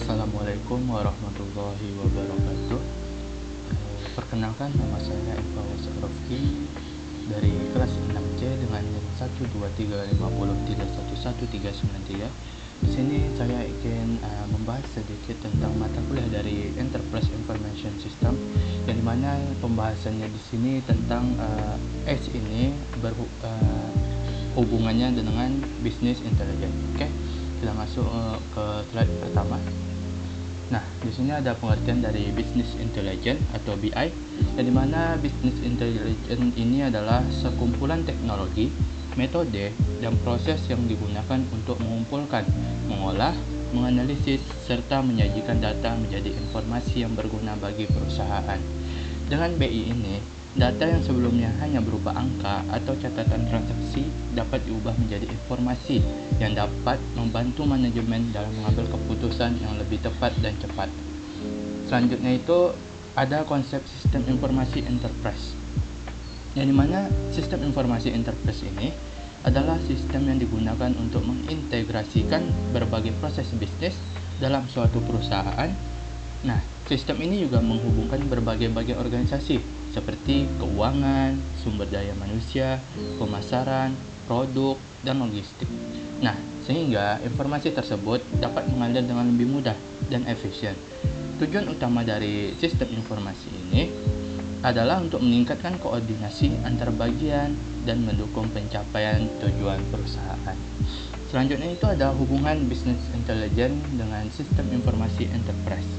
Assalamualaikum warahmatullahi wabarakatuh. Perkenalkan, nama saya Iqbal Rofki dari kelas 6C dengan NIM 12350311393. Di sini saya ingin membahas sedikit tentang mata kuliah dari Enterprise Information System, yang dimana pembahasannya di sini tentang Edge ini hubungannya dengan Business Intelligence. Oke, kita masuk ke slide pertama. Nah, di sini ada pengertian dari Business Intelligence atau BI, yang dimana Business Intelligence ini adalah sekumpulan teknologi, metode, dan proses yang digunakan untuk mengumpulkan, mengolah, menganalisis, serta menyajikan data menjadi informasi yang berguna bagi perusahaan. Dengan BI ini, data yang sebelumnya hanya berupa angka atau catatan transaksi dapat diubah menjadi informasi yang dapat membantu manajemen dalam mengambil keputusan yang lebih tepat dan cepat. Selanjutnya itu ada konsep sistem informasi enterprise, yang dimana sistem informasi enterprise ini adalah sistem yang digunakan untuk mengintegrasikan berbagai proses bisnis dalam suatu perusahaan. Nah, sistem ini juga menghubungkan berbagai organisasi seperti keuangan, sumber daya manusia, pemasaran, produk, dan logistik. Nah, sehingga informasi tersebut dapat mengalir dengan lebih mudah dan efisien. Tujuan utama dari sistem informasi ini adalah untuk meningkatkan koordinasi antar bagian dan mendukung pencapaian tujuan perusahaan. Selanjutnya itu ada hubungan Business Intelligence dengan sistem informasi enterprise,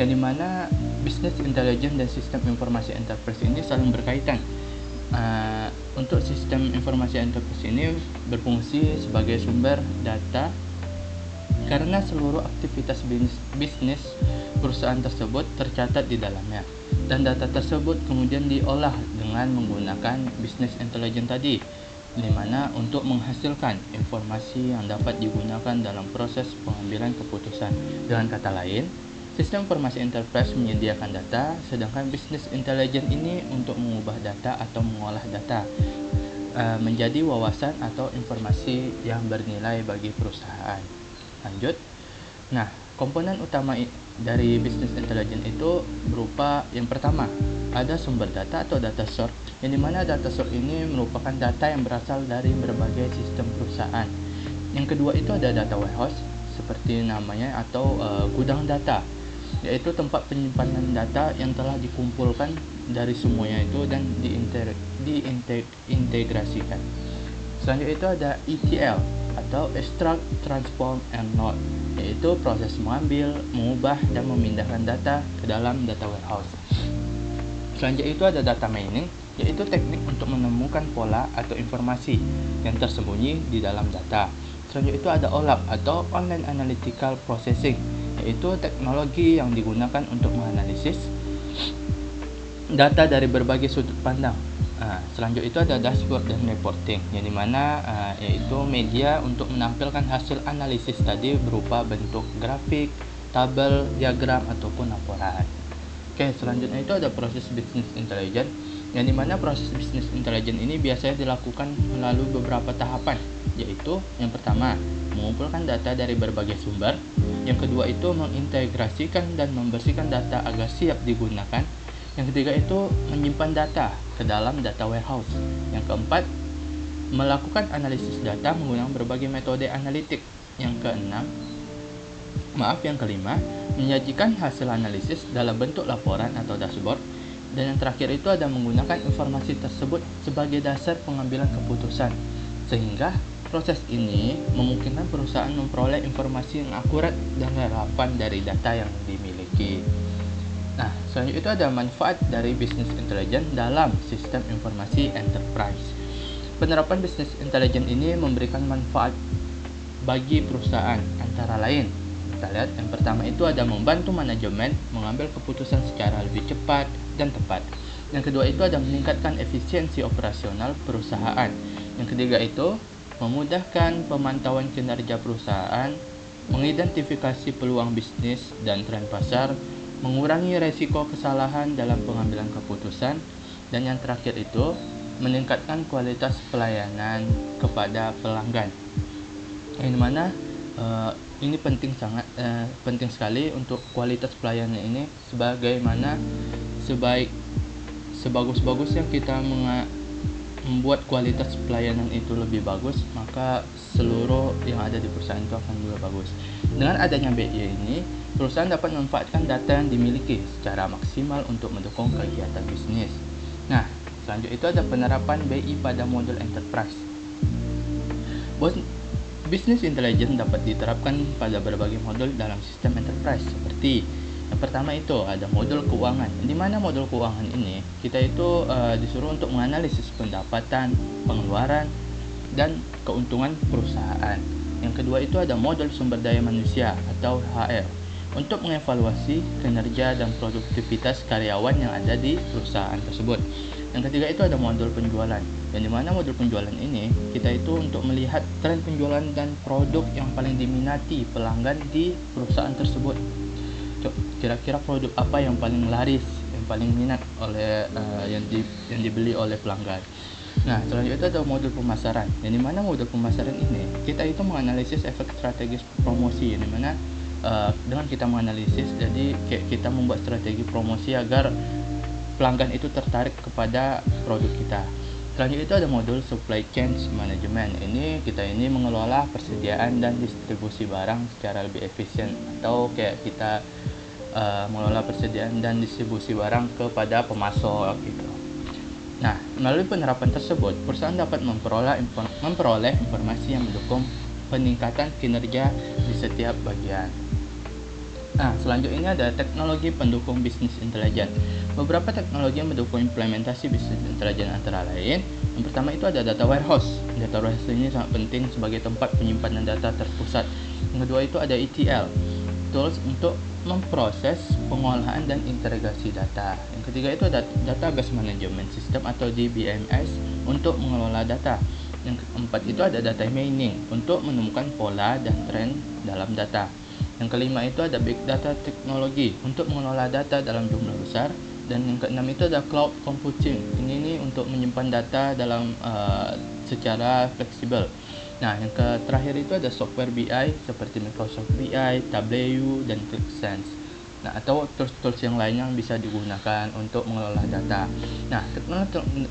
yang dimana Business Intelligence dan sistem informasi enterprise ini saling berkaitan. Untuk sistem informasi enterprise ini berfungsi sebagai sumber data karena seluruh aktivitas bisnis perusahaan tersebut tercatat di dalamnya, dan data tersebut kemudian diolah dengan menggunakan Business Intelligence tadi, di mana untuk menghasilkan informasi yang dapat digunakan dalam proses pengambilan keputusan. Dengan kata lain, sistem informasi enterprise menyediakan data, sedangkan Business Intelligence ini untuk mengubah data atau mengolah data menjadi wawasan atau informasi yang bernilai bagi perusahaan. Lanjut. Nah, komponen utama dari Business Intelligence itu berupa yang pertama, ada sumber data atau data source, yang dimana data source ini merupakan data yang berasal dari berbagai sistem perusahaan. Yang kedua itu ada data warehouse, seperti namanya, atau gudang data, yaitu tempat penyimpanan data yang telah dikumpulkan dari semuanya itu dan diintegrasikan. Selanjutnya itu ada ETL atau Extract, Transform, and Load, yaitu proses mengambil, mengubah, dan memindahkan data ke dalam data warehouse. Selanjutnya itu ada data mining, yaitu teknik untuk menemukan pola atau informasi yang tersembunyi di dalam data. Selanjutnya itu ada OLAP atau Online Analytical Processing, yaitu teknologi yang digunakan untuk menganalisis data dari berbagai sudut pandang. Selanjutnya itu ada dashboard dan reporting, yang dimana yaitu media untuk menampilkan hasil analisis tadi berupa bentuk grafik, tabel, diagram, ataupun laporan. Oke, selanjutnya itu ada proses Business Intelligence, yang dimana proses Business Intelligence ini biasanya dilakukan melalui beberapa tahapan, yaitu yang pertama, mengumpulkan data dari berbagai sumber. Yang kedua itu mengintegrasikan dan membersihkan data agar siap digunakan. Yang ketiga itu menyimpan data ke dalam data warehouse. Yang keempat, melakukan analisis data menggunakan berbagai metode analitik. Yang kelima, menyajikan hasil analisis dalam bentuk laporan atau dashboard. Dan yang terakhir itu ada menggunakan informasi tersebut sebagai dasar pengambilan keputusan, sehingga proses ini memungkinkan perusahaan memperoleh informasi yang akurat dan relevan dari data yang dimiliki. Nah, selanjutnya itu ada manfaat dari Business Intelligence dalam sistem informasi enterprise. Penerapan Business Intelligence ini memberikan manfaat bagi perusahaan, antara lain, kita lihat yang pertama itu ada membantu manajemen mengambil keputusan secara lebih cepat dan tepat. Yang kedua itu ada meningkatkan efisiensi operasional perusahaan. Yang ketiga itu memudahkan pemantauan kinerja perusahaan, mengidentifikasi peluang bisnis dan tren pasar, mengurangi resiko kesalahan dalam pengambilan keputusan, dan yang terakhir itu meningkatkan kualitas pelayanan kepada pelanggan. Yang dimana ini penting sekali untuk kualitas pelayanan ini, sebagaimana sebagus-bagusnya kita membuat kualitas pelayanan itu lebih bagus, maka seluruh yang ada di perusahaan itu akan juga bagus. Dengan adanya BI ini, perusahaan dapat memanfaatkan data yang dimiliki secara maksimal untuk mendukung kegiatan bisnis. Nah, selanjutnya itu ada penerapan BI pada modul enterprise. Business intelligence dapat diterapkan pada berbagai modul dalam sistem enterprise, seperti yang pertama itu ada modul keuangan, di mana modul keuangan ini kita itu disuruh untuk menganalisis pendapatan, pengeluaran, dan keuntungan perusahaan. Yang kedua itu ada modul sumber daya manusia atau HR, untuk mengevaluasi kinerja dan produktivitas karyawan yang ada di perusahaan tersebut. Yang ketiga itu ada modul penjualan, yang dimana modul penjualan ini kita itu untuk melihat tren penjualan dan produk yang paling diminati pelanggan di perusahaan tersebut. Kira-kira produk apa yang paling laris, yang paling minat oleh yang dibeli oleh pelanggan. Nah, selanjutnya itu ada modul pemasaran, yang dimana modul pemasaran ini kita itu menganalisis efek strategis promosi, yang dimana dengan kita menganalisis, jadi kita membuat strategi promosi agar pelanggan itu tertarik kepada produk kita. Selanjutnya itu ada modul supply chain management. Ini kita mengelola persediaan dan distribusi barang secara lebih efisien, atau kayak kita mengelola persediaan dan distribusi barang kepada pemasok gitu. Nah, melalui penerapan tersebut, perusahaan dapat memperoleh informasi yang mendukung peningkatan kinerja di setiap bagian. Nah, selanjutnya ini ada teknologi pendukung bisnis intelijen. Beberapa teknologi yang mendukung implementasi bisnis intelijen antara lain, yang pertama itu ada data warehouse. Data warehouse ini sangat penting sebagai tempat penyimpanan data terpusat. Yang kedua itu ada ETL, tools untuk memproses, pengolahan, dan integrasi data. Yang ketiga itu ada database management system atau DBMS untuk mengelola data. Yang keempat itu ada data mining untuk menemukan pola dan tren dalam data. Yang kelima itu ada big data teknologi untuk mengelola data dalam jumlah besar. Dan yang keenam itu ada cloud computing. Ini untuk menyimpan data dalam secara fleksibel. Nah, yang terakhir itu ada software BI seperti Microsoft BI, Tableau, dan ClickSense. Nah, atau tools yang lain yang bisa digunakan untuk mengelola data. Nah,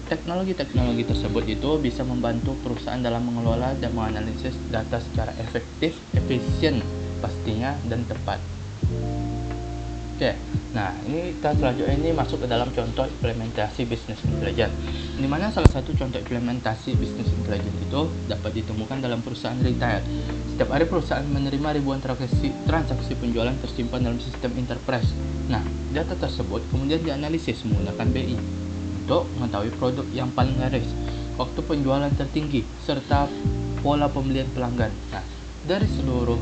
teknologi tersebut itu bisa membantu perusahaan dalam mengelola dan menganalisis data secara efektif, efisien pastinya, dan tepat. Oke, nah ini kita selanjutnya masuk ke dalam contoh implementasi bisnis intelligence, di mana salah satu contoh implementasi bisnis intelligence itu dapat ditemukan dalam perusahaan retail. Setiap hari perusahaan menerima ribuan transaksi penjualan tersimpan dalam sistem enterprise. Nah, data tersebut kemudian dianalisis menggunakan BI untuk mengetahui produk yang paling laris, waktu penjualan tertinggi, serta pola pembelian pelanggan. Nah, dari seluruh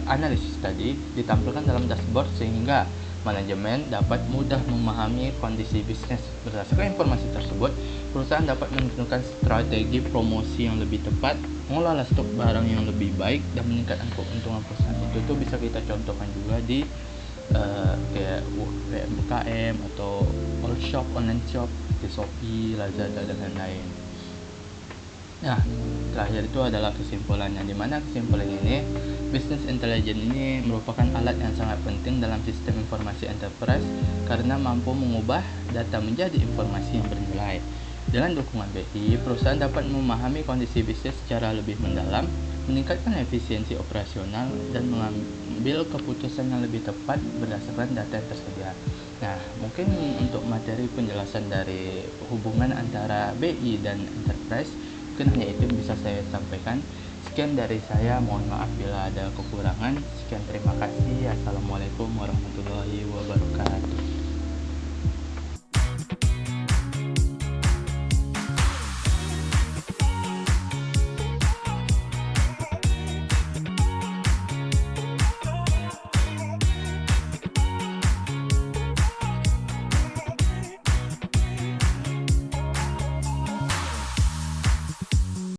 analisis tadi ditampilkan dalam dashboard sehingga manajemen dapat mudah memahami kondisi bisnis. Berdasarkan informasi tersebut, perusahaan dapat menentukan strategi promosi yang lebih tepat, mengelola stok barang yang lebih baik, dan meningkatkan keuntungan perusahaan. Itu bisa kita contohkan juga di kayak UMKM atau all shop, online shop, di Shopee, Lazada, dan lain-lain. Nah, terakhir itu adalah kesimpulannya, di mana kesimpulan ini, business intelligence ini merupakan alat yang sangat penting dalam sistem informasi enterprise karena mampu mengubah data menjadi informasi yang bernilai. Dengan dukungan BI, perusahaan dapat memahami kondisi bisnis secara lebih mendalam, meningkatkan efisiensi operasional, dan mengambil keputusan yang lebih tepat berdasarkan data yang tersedia. Nah, mungkin untuk materi penjelasan dari hubungan antara BI dan enterprise, mungkin hanya itu yang bisa saya sampaikan. Sekian dari saya, mohon maaf bila ada kekurangan. Sekian, terima kasih. Assalamualaikum warahmatullahi wabarakatuh.